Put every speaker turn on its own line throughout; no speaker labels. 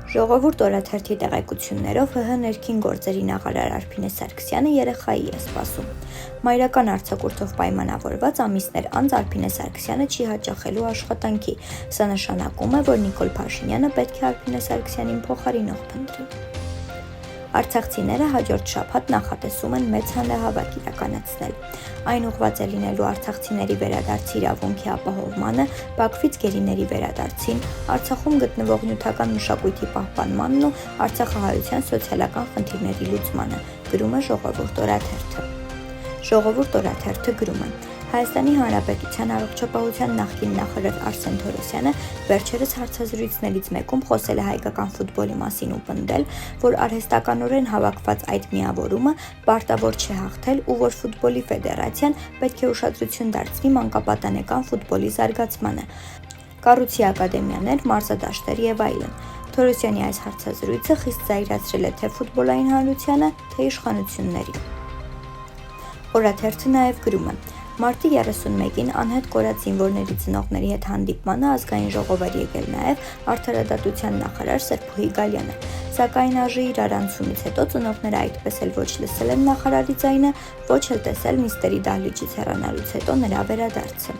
Ժողովուրդ օրաթերթի տեղեկություններով ՀՀ ներքին գործերի նախարար Արփինե Սարգսյանը երեխայի է սպասում։ Մայրական արձակուրդով պայմանավորված ամիսներ անց Արփինե Սարգսյանը չի հաճախելու աշխատանքի։ Սա նշանակում է, որ Նիկոլ Փաշինյանը պետք է Արփինե Սարգսյանին փոխարինող փնտրի։ Արցախցիները հաջորդ շաբաթ նախատեսում են մեծ հանրահավաք իրականացնել։ Այն ուղղված է լինելու արցախցիների վերադարձի իրավունքի ապահովմանը, Բաքվից գերիների վերադարձին, Արցախում գտնվող նյութական մշակույթի պահպանմանն ու արցախահայության սոցիալական խնդիրների լուծմանը, գրում է Ժողովուրդ օրաթերթը։ Ժողովուրդ օրաթերթը գրում է. Հայաստանի Հանրապետության առողջապահության նախկին նախարար Արսեն Թորոսյանը վերջերս հարցազրույցներից մեկում խոսել է հայկական ֆուտբոլի մասին ու պնդել, որ արհեստականորեն հավաքված այդ միավորումը պարտավոր չէ հաղթել ու որ ֆուտբոլի ֆեդերացիան պետք է ուշադրություն դարձնի մանկապատանեկան ֆուտբոլի զարգացմանը, կառույցի ակադեմիաներ, մարզադաշտեր եւ այլն։ Թորոսյանի այս հարցազրույցը խիստ զայրացրել է թե ֆուտբոլային հանրությանը, թե իշխանություններին։ Օրաթերթը նաև գրում է. Մարտի 31-ին անհետ կորած զինվորների ծնողների հետ հանդիպմանը ազգային ժողով էր եկել նաև արդարադատության նախարար Սրփուհի Գալյանը, սակայն ԱԺ իրար անցումից հետո ծնողները այդպես էլ ոչ լսել են նախարարի ձայնը, ոչ էլ տեսել նիստերի դահլիճից հեռանալուց հետո նրա վերադարձը։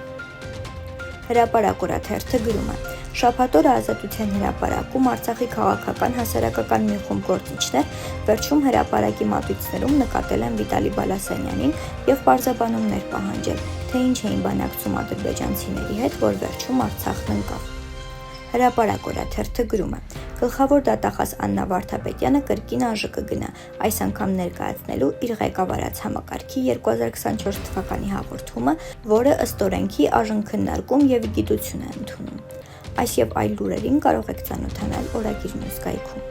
Հրապարակ օրաթերթը գրում է. Շաբաթ օրը Ազատության հրապարակում Արցախի քաղաքական հասարակական մի խումբ գործիչներ վերջում հրապարակի մատույցներում նկատել են Վիտալի Բալասանյանին եւ պարզաբանումներ պահանջել, թե ինչ էին բանակցում ադրբեջանցիների հետ, որ վերջում Արցախն ընկավ։ Հրապարակ օրաթերթը գրում է. Գլխավոր դատախազ Աննա Վարդապետյանը կրկին ԱԺ կգնա, այս անգամ ներկայացնելու իր ղեկավարած համակարգի 2024 թվականի հաղորդումը, որը ըստ օրենքի ԱԺ-ն քննարկում եւ գիտություն է ընդունում։ Այս եւ այլ լուրերին կարող եք ծանոթանալ օրագիր News կայքում։